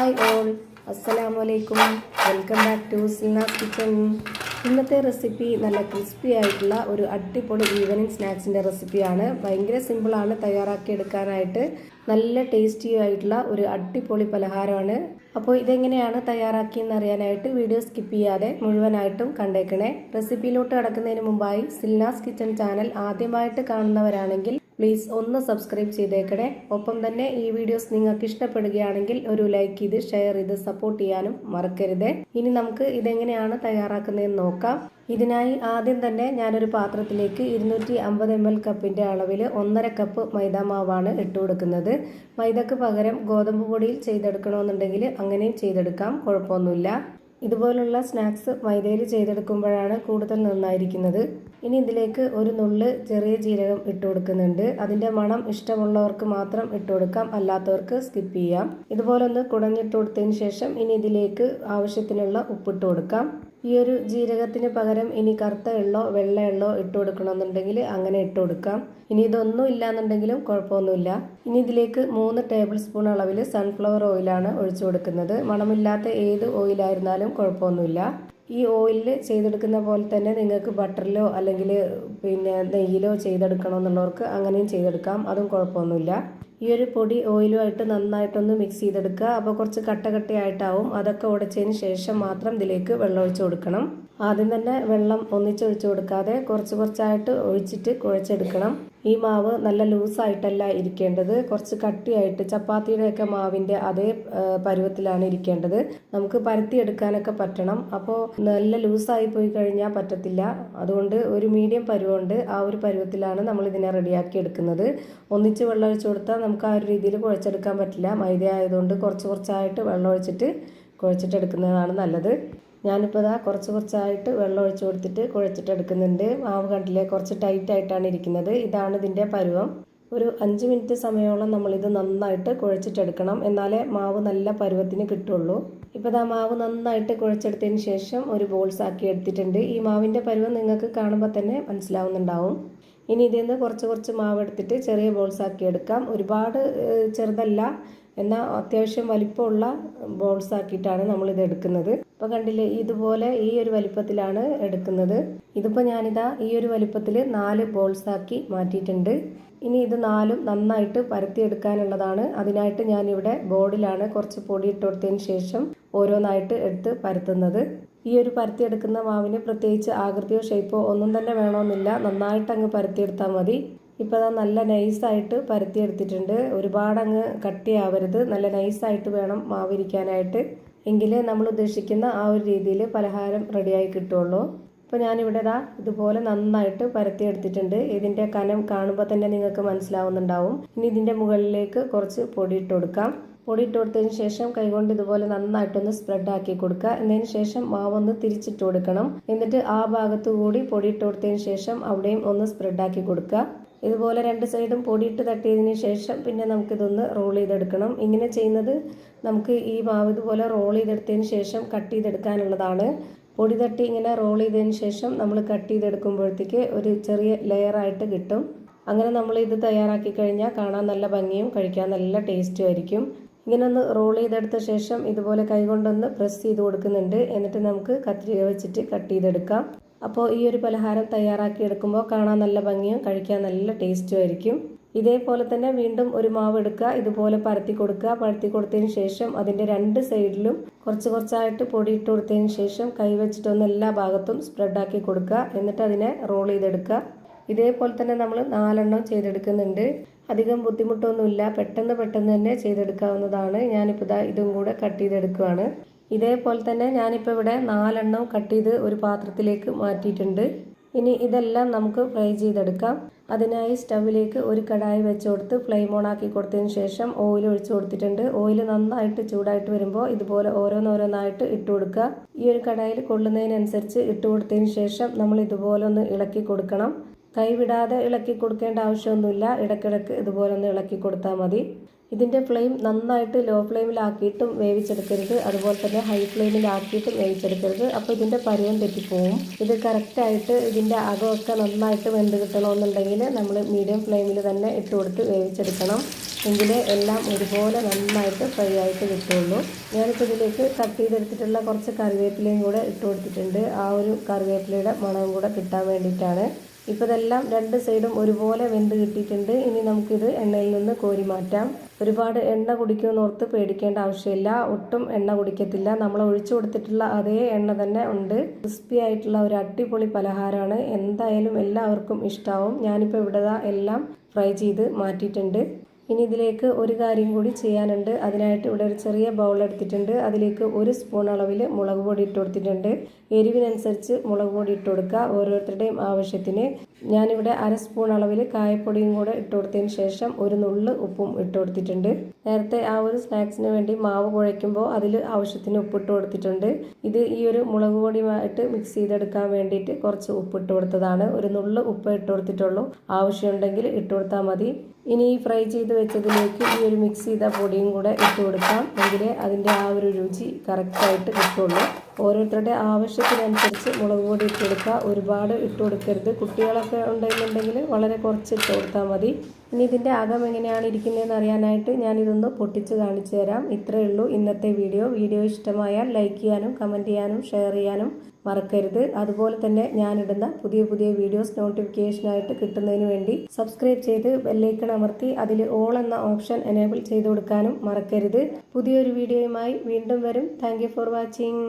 Hi all, അസ്സലാമലൈക്കും. Welcome back to Silna's kitchen. ഇന്നത്തെ recipe നല്ല ക്രിസ്പി ആയിട്ടുള്ള ഒരു അടിപൊളി ഈവനിങ് സ്നാക്സിൻ്റെ റെസിപ്പിയാണ്. ഭയങ്കര സിമ്പിളാണ് തയ്യാറാക്കി എടുക്കാനായിട്ട്. നല്ല ടേസ്റ്റി ആയിട്ടുള്ള ഒരു അടിപൊളി പലഹാരമാണ്. അപ്പോൾ ഇതെങ്ങനെയാണ് തയ്യാറാക്കിയെന്ന് അറിയാനായിട്ട് വീഡിയോ സ്കിപ്പ് ചെയ്യാതെ മുഴുവനായിട്ടും കണ്ടേക്കണേ. റെസിപ്പിയിലോട്ട് കടക്കുന്നതിന് മുമ്പായി സിൽനാസ് കിച്ചൺ ചാനൽ ആദ്യമായിട്ട് കാണുന്നവരാണെങ്കിൽ പ്ലീസ് ഒന്ന് സബ്സ്ക്രൈബ് ചെയ്തേക്കണേ. ഒപ്പം തന്നെ ഈ വീഡിയോസ് നിങ്ങൾക്ക് ഇഷ്ടപ്പെടുകയാണെങ്കിൽ ഒരു ലൈക്ക് ചെയ്ത് ഷെയർ ചെയ്ത് സപ്പോർട്ട് ചെയ്യാനും മറക്കരുത്. ഇനി നമുക്ക് ഇതെങ്ങനെയാണ് തയ്യാറാക്കുന്നതെന്ന് നോക്കാം. ഇതിനായി ആദ്യം തന്നെ ഞാനൊരു പാത്രത്തിലേക്ക് 250 ml കപ്പിൻ്റെ അളവിൽ 1.5 കപ്പ് മൈദാമാവാണ് ഇട്ട് കൊടുക്കുന്നത്. മൈദക്ക് പകരം ഗോതമ്പ് പൊടിയിൽ ചെയ്തെടുക്കണമെന്നുണ്ടെങ്കിൽ അങ്ങനെയും ചെയ്തെടുക്കാം, കുഴപ്പമൊന്നുമില്ല. ഇതുപോലുള്ള സ്നാക്സ് മൈദയിൽ ചെയ്തെടുക്കുമ്പോഴാണ് കൂടുതൽ നന്നായിരിക്കുന്നത്. ഇനി ഇതിലേക്ക് ഒരു നുള്ള് ചെറിയ ജീരകം ഇട്ട് കൊടുക്കുന്നുണ്ട്. അതിൻ്റെ മണം ഇഷ്ടമുള്ളവർക്ക് മാത്രം ഇട്ട് കൊടുക്കാം, അല്ലാത്തവർക്ക് സ്കിപ്പ് ചെയ്യാം. ഇതുപോലെ ഒന്ന് കുടഞ്ഞിട്ട് കൊടുത്തതിന് ശേഷം ഇനി ഇതിലേക്ക് ആവശ്യത്തിനുള്ള ഉപ്പിട്ട് കൊടുക്കാം. ഈ ഒരു ജീരകത്തിന് പകരം ഇനി കറുത്ത എള്ളോ വെള്ള എള്ളോ ഇട്ട് കൊടുക്കണമെന്നുണ്ടെങ്കിൽ അങ്ങനെ ഇട്ട് കൊടുക്കാം. ഇനി ഇതൊന്നും ഇല്ലാന്നുണ്ടെങ്കിലും കുഴപ്പമൊന്നുമില്ല. ഇനി ഇതിലേക്ക് 3 ടേബിൾ സ്പൂൺ അളവിൽ സൺഫ്ലവർ ഓയിലാണ് ഒഴിച്ചു കൊടുക്കുന്നത്. മണമില്ലാത്ത ഏത് ഓയിലായിരുന്നാലും കുഴപ്പമൊന്നുമില്ല. ഈ ഓയിലിൽ ചെയ്തെടുക്കുന്ന പോലെ തന്നെ നിങ്ങൾക്ക് ബട്ടറിലോ അല്ലെങ്കിൽ നെയ്യിലോ ചെയ്തെടുക്കണമെന്നുള്ളവർക്ക് അങ്ങനെയും ചെയ്തെടുക്കാം, അതും കുഴപ്പമൊന്നുമില്ല. ഈ ഒരു പൊടി ഓയിലുമായിട്ട് നന്നായിട്ടൊന്ന് മിക്സ് ചെയ്തെടുക്കുക. അപ്പോൾ കുറച്ച് കട്ടയായിട്ടാവും. അതൊക്കെ ഉടച്ചതിന് ശേഷം മാത്രം ഇതിലേക്ക് വെള്ളം ഒഴിച്ചു കൊടുക്കണം. ആദ്യം തന്നെ വെള്ളം ഒന്നിച്ചൊഴിച്ചു കൊടുക്കാതെ കുറച്ചായിട്ട് ഒഴിച്ചിട്ട് കുഴച്ചെടുക്കണം. ഈ മാവ് നല്ല ലൂസായിട്ടല്ല ഇരിക്കേണ്ടത്, കുറച്ച് കട്ടിയായിട്ട് ചപ്പാത്തിയുടെയൊക്കെ മാവിൻ്റെ അതേ പരുവത്തിലാണ് ഇരിക്കേണ്ടത്. നമുക്ക് പരത്തിയെടുക്കാനൊക്കെ പറ്റണം. അപ്പോൾ നല്ല ലൂസായി പോയി കഴിഞ്ഞാൽ പറ്റത്തില്ല. അതുകൊണ്ട് ഒരു മീഡിയം പരുവമുണ്ട്, ആ ഒരു പരുവത്തിലാണ് നമ്മൾ ഇതിനെ റെഡിയാക്കി എടുക്കുന്നത്. ഒന്നിച്ച് വെള്ളം ഒഴിച്ചു കൊടുത്താൽ നമുക്ക് ആ ഒരു രീതിയിൽ കുഴച്ചെടുക്കാൻ പറ്റില്ല. മൈദ ആയതുകൊണ്ട് കുറച്ചായിട്ട് വെള്ളം ഒഴിച്ചിട്ട് കുഴച്ചിട്ടെടുക്കുന്നതാണ് നല്ലത്. ഞാനിപ്പോൾ കുറച്ചായിട്ട് വെള്ളം ഒഴിച്ചു കൊടുത്തിട്ട് കുഴച്ചിട്ടെടുക്കുന്നുണ്ട്. മാവ് കണ്ടില്ലേ, കുറച്ച് ടൈറ്റായിട്ടാണ് ഇരിക്കുന്നത്. ഇതാണ് ഇതിൻ്റെ പരുവം. ഒരു 5 മിനിറ്റ് സമയമോളം നമ്മളിത് നന്നായിട്ട് കുഴച്ചിട്ടെടുക്കണം, എന്നാലേ മാവ് നല്ല പരുവത്തിന് കിട്ടുള്ളൂ. ഇപ്പോൾ മാവ് നന്നായിട്ട് കുഴച്ചെടുത്തതിന് ശേഷം ഒരു ബോൾസ് ആക്കി എടുത്തിട്ടുണ്ട്. ഈ മാവിൻ്റെ പരുവം നിങ്ങൾക്ക് കാണുമ്പോൾ തന്നെ മനസ്സിലാവുന്നുണ്ടാവും. ഇനി ഇതിൽ നിന്ന് കുറച്ച് മാവ് എടുത്തിട്ട് ചെറിയ ബോൾസ് ആക്കി എടുക്കാം. ഒരുപാട് ചെറുതല്ല, എന്നാൽ അത്യാവശ്യം വലിപ്പമുള്ള ബോൾസ് ആക്കിയിട്ടാണ് നമ്മളിത് എടുക്കുന്നത്. ഇപ്പോൾ കണ്ടില്ലേ, ഇതുപോലെ ഈ ഒരു വലിപ്പത്തിലാണ് എടുക്കുന്നത്. ഇതിപ്പോൾ ഞാനിതാ ഈ ഒരു വലിപ്പത്തിൽ 4 ബോൾസ് ആക്കി മാറ്റിയിട്ടുണ്ട്. ഇനി ഇത് 4ഉം നന്നായിട്ട് പരത്തിയെടുക്കാനുള്ളതാണ്. അതിനായിട്ട് ഞാനിവിടെ ബോർഡിലാണ് കുറച്ച് പൊടി ഇട്ട് കൊടുത്തതിന് ശേഷം ഓരോന്നായിട്ട് എടുത്ത് പരത്തുന്നത്. ഈ ഒരു പരത്തിയെടുക്കുന്ന മാവിന് പ്രത്യേകിച്ച് ആകൃതിയോ ഷേപ്പോ ഒന്നും തന്നെ വേണമെന്നില്ല, നന്നായിട്ട് അങ്ങ് പരത്തിയെടുത്താൽ മതി. ഇപ്പോൾ നല്ല നൈസായിട്ട് പരത്തിയെടുത്തിട്ടുണ്ട്. ഒരുപാട് അങ്ങ് കട്ടിയാവരുത്, നല്ല നൈസായിട്ട് വേണം മാവിരിക്കാനായിട്ട്. എങ്കിലേ നമ്മൾ ഉദ്ദേശിക്കുന്ന ആ ഒരു രീതിയിൽ പലഹാരം റെഡിയായി കിട്ടുള്ളൂ. ഇപ്പോൾ ഞാനിവിടെ ഇതുപോലെ നന്നായിട്ട് പരത്തിയെടുത്തിട്ടുണ്ട്. ഇതിൻ്റെ കനം കാണുമ്പോൾ തന്നെ നിങ്ങൾക്ക് മനസ്സിലാവുന്നുണ്ടാവും. ഇനി ഇതിൻ്റെ മുകളിലേക്ക് കുറച്ച് പൊടി ഇട്ട് കൊടുക്കാം. പൊടി ഇട്ട് കൊടുത്തതിന് ശേഷം കൈകൊണ്ട് ഇതുപോലെ നന്നായിട്ടൊന്ന് സ്പ്രെഡ് ആക്കി കൊടുക്കുക. എന്നതിന് ശേഷം മാവൊന്ന് തിരിച്ചിട്ട് കൊടുക്കണം. എന്നിട്ട് ആ ഭാഗത്തു കൂടി പൊടി ഇട്ട് കൊടുത്തതിന് ശേഷം അവിടെയും ഒന്ന് സ്പ്രെഡ് ആക്കി കൊടുക്കുക. ഇതുപോലെ 2 സൈഡും പൊടിയിട്ട് തട്ടിയതിന് ശേഷം പിന്നെ നമുക്കിതൊന്ന് റോൾ ചെയ്തെടുക്കണം. ഇങ്ങനെ ചെയ്യുന്നത് നമുക്ക് ഈ മാവ് ഇതുപോലെ റോൾ ചെയ്തെടുത്തതിന് ശേഷം കട്ട് ചെയ്തെടുക്കാനുള്ളതാണ്. പൊടി തട്ടി ഇങ്ങനെ റോൾ ചെയ്തതിന് ശേഷം നമ്മൾ കട്ട് ചെയ്തെടുക്കുമ്പോഴത്തേക്ക് ഒരു ചെറിയ ലെയറായിട്ട് കിട്ടും. അങ്ങനെ നമ്മൾ ഇത് തയ്യാറാക്കി കഴിഞ്ഞാൽ കാണാൻ നല്ല ഭംഗിയും കഴിക്കാൻ നല്ല ടേസ്റ്റും ആയിരിക്കും. ഇങ്ങനെ ഒന്ന് റോൾ ചെയ്തെടുത്ത ശേഷം ഇതുപോലെ കൈകൊണ്ടൊന്ന് പ്രസ് ചെയ്ത് കൊടുക്കുന്നുണ്ട്. എന്നിട്ട് നമുക്ക് കത്രിക വെച്ചിട്ട് കട്ട് ചെയ്തെടുക്കാം. അപ്പോൾ ഈ ഒരു പലഹാരം തയ്യാറാക്കി എടുക്കുമ്പോൾ കാണാൻ നല്ല ഭംഗിയും കഴിക്കാൻ നല്ല ടേസ്റ്റും ആയിരിക്കും. ഇതേപോലെ തന്നെ വീണ്ടും ഒരു മാവ് എടുക്കുക, ഇതുപോലെ പരത്തി കൊടുക്കുക. പരത്തി കൊടുത്തതിന് ശേഷം അതിൻ്റെ 2 സൈഡിലും കുറച്ചായിട്ട് പൊടി ഇട്ട് കൊടുത്തതിന് ശേഷം കൈ വെച്ചിട്ടൊന്ന് എല്ലാ ഭാഗത്തും സ്പ്രെഡാക്കി കൊടുക്കുക. എന്നിട്ട് അതിനെ റോൾ ചെയ്തെടുക്കുക. ഇതേപോലെ തന്നെ നമ്മൾ 4 എണ്ണം ചെയ്തെടുക്കുന്നുണ്ട്. അധികം ബുദ്ധിമുട്ടൊന്നുമില്ല, പെട്ടെന്ന് തന്നെ ചെയ്തെടുക്കാവുന്നതാണ്. ഞാനിപ്പോൾ ഇതും കൂടെ കട്ട് ചെയ്തെടുക്കുകയാണ്. ഇതേപോലെ തന്നെ ഞാനിപ്പോൾ ഇവിടെ 4 എണ്ണം കട്ട് ചെയ്ത് ഒരു പാത്രത്തിലേക്ക് മാറ്റിയിട്ടുണ്ട്. ഇനി ഇതെല്ലാം നമുക്ക് ഫ്രൈ ചെയ്തെടുക്കാം. അതിനായി സ്റ്റവിലേക്ക് ഒരു കടായി വെച്ച് കൊടുത്ത് ഫ്ലെയിം ഓൺ ആക്കി കൊടുത്തതിന് ശേഷം ഓയിൽ ഒഴിച്ചു കൊടുത്തിട്ടുണ്ട്. ഓയിൽ നന്നായിട്ട് ചൂടായിട്ട് വരുമ്പോൾ ഇതുപോലെ ഓരോന്നായിട്ട് ഇട്ട് കൊടുക്കുക. ഈ ഒരു കടായിൽ കൊള്ളുന്നതിനനുസരിച്ച് ഇട്ട് കൊടുത്തതിന് ശേഷം നമ്മൾ ഇതുപോലെ ഒന്ന് ഇളക്കി കൊടുക്കണം. കൈവിടാതെ ഇളക്കി കൊടുക്കേണ്ട ആവശ്യമൊന്നുമില്ല, ഇടയ്ക്കിടയ്ക്ക് ഇതുപോലെ ഒന്ന് ഇളക്കി കൊടുത്താൽ മതി. ഇതിൻ്റെ ഫ്ലെയിം നന്നായിട്ട് ലോ ഫ്ലെയിമിലാക്കിയിട്ടും വേവിച്ചെടുക്കരുത്, അതുപോലെ തന്നെ ഹൈ ഫ്ലെയിമിലാക്കിയിട്ടും വേവിച്ചെടുക്കരുത്. അപ്പോൾ ഇതിൻ്റെ പരുവം തെറ്റിപ്പോവും. ഇത് കറക്റ്റായിട്ട് ഇതിൻ്റെ അകമൊക്കെ നന്നായിട്ട് വെന്ത് കിട്ടണമെന്നുണ്ടെങ്കിൽ നമ്മൾ മീഡിയം ഫ്ലെയിമിൽ തന്നെ ഇട്ട് കൊടുത്ത് വേവിച്ചെടുക്കണം. എങ്കിലേ എല്ലാം ഒരുപോലെ നന്നായിട്ട് ഫ്രൈ ആയിട്ട് കിട്ടുള്ളൂ. ഞാനിപ്പോൾ ഇതിലേക്ക് കട്ട് ചെയ്തെടുത്തിട്ടുള്ള കുറച്ച് കറിവേപ്പിലയും കൂടെ ഇട്ട് കൊടുത്തിട്ടുണ്ട്. ആ ഒരു കറിവേപ്പിലയുടെ മണവും കൂടെ കിട്ടാൻ വേണ്ടിയിട്ടാണ്. ഇപ്പോൾ ഇതെല്ലാം രണ്ട് സൈഡും ഒരുപോലെ വെന്ത് കിട്ടിയിട്ടുണ്ട്. ഇനി നമുക്കിത് എണ്ണയിൽ നിന്ന് കോരി മാറ്റാം. ഒരുപാട് എണ്ണ കുടിക്കുമെന്ന് ഓർത്ത് പേടിക്കേണ്ട ആവശ്യമില്ല. ഒട്ടും എണ്ണ കുടിക്കത്തില്ല. നമ്മൾ ഒഴിച്ചു കൊടുത്തിട്ടുള്ള അതേ എണ്ണ തന്നെ ഉണ്ട്. ക്രിസ്പി ആയിട്ടുള്ള ഒരു അടിപൊളി പലഹാരമാണ്. എന്തായാലും എല്ലാവർക്കും ഇഷ്ടാവും. ഞാനിപ്പോൾ ഇവിടെ എല്ലാം ഫ്രൈ ചെയ്ത് മാറ്റിയിട്ടുണ്ട്. ഇനി ഇതിലേക്ക് ഒരു കാര്യം കൂടി ചെയ്യാനുണ്ട്. അതിനായിട്ട് ഇവിടെ ഒരു ചെറിയ ബൗൾ എടുത്തിട്ടുണ്ട്. അതിലേക്ക് 1 സ്പൂൺ അളവിൽ മുളക് പൊടി ഇട്ട് കൊടുത്തിട്ടുണ്ട്. എരിവിനനുസരിച്ച് മുളക് പൊടി ഇട്ട് കൊടുക്കുക, ഓരോരുത്തരുടെയും ആവശ്യത്തിന്. ഞാനിവിടെ 1/2 സ്പൂൺ അളവിൽ കായപ്പൊടിയും കൂടെ ഇട്ട് കൊടുത്തതിന് ശേഷം ഒരു നുള്ള് ഉപ്പും ഇട്ട് കൊടുത്തിട്ടുണ്ട്. നേരത്തെ ആ ഒരു സ്നാക്സിന് വേണ്ടി മാവ് കുഴയ്ക്കുമ്പോൾ അതിൽ ആവശ്യത്തിന് ഉപ്പിട്ട് കൊടുത്തിട്ടുണ്ട്. ഇത് ഈ ഒരു മുളക് പൊടിയുമായിട്ട് മിക്സ് ചെയ്തെടുക്കാൻ വേണ്ടിയിട്ട് കുറച്ച് ഉപ്പിട്ട് കൊടുത്തതാണ്. ഒരു നുള്ള് ഉപ്പ് ഇട്ട് കൊടുത്തിട്ടുള്ളൂ. ആവശ്യമുണ്ടെങ്കിൽ ഇട്ട് കൊടുത്താൽ മതി. ഇനി ഈ ഫ്രൈ ചെയ്ത് വെച്ചതിലേക്ക് ഈ ഒരു മിക്സ് ചെയ്ത പൊടിയും കൂടെ ഇട്ട് കൊടുക്കാം. എങ്കിലേ അതിൻ്റെ ആ ഒരു രുചി കറക്റ്റായിട്ട് കിട്ടുള്ളൂ. ഓരോരുത്തരുടെ ആവശ്യത്തിനനുസരിച്ച് മുളക് പൊടി ഇട്ട് കൊടുക്കുക. ഒരുപാട് ഇട്ട് കൊടുക്കരുത്. കുട്ടികളൊക്കെ ഉണ്ടെന്നുണ്ടെങ്കിൽ വളരെ കുറച്ച് ഇട്ട് കൊടുത്താൽ മതി. ഇനി ഇതിൻ്റെ അകം എങ്ങനെയാണ് ഇരിക്കുന്നതെന്ന് അറിയാനായിട്ട് ഞാനിതൊന്ന് പൊട്ടിച്ച് കാണിച്ചു തരാം. ഇത്രയേ ഉള്ളൂ ഇന്നത്തെ വീഡിയോ. വീഡിയോ ഇഷ്ടമായാൽ ലൈക്ക് ചെയ്യാനും കമൻറ്റ് ചെയ്യാനും ഷെയർ ചെയ്യാനും മറക്കരുത്. അതുപോലെ തന്നെ ഞാനിടുന്ന പുതിയ പുതിയ വീഡിയോസ് നോട്ടിഫിക്കേഷനായിട്ട് കിട്ടുന്നതിന് വേണ്ടി സബ്സ്ക്രൈബ് ചെയ്ത് ബെല്ലൈക്കൺ അമർത്തി അതിൽ ഓൾ എന്ന ഓപ്ഷൻ എനേബിൾ ചെയ്ത് കൊടുക്കാനും മറക്കരുത്. പുതിയൊരു വീഡിയോയുമായി വീണ്ടും വരും. Thank you for watching.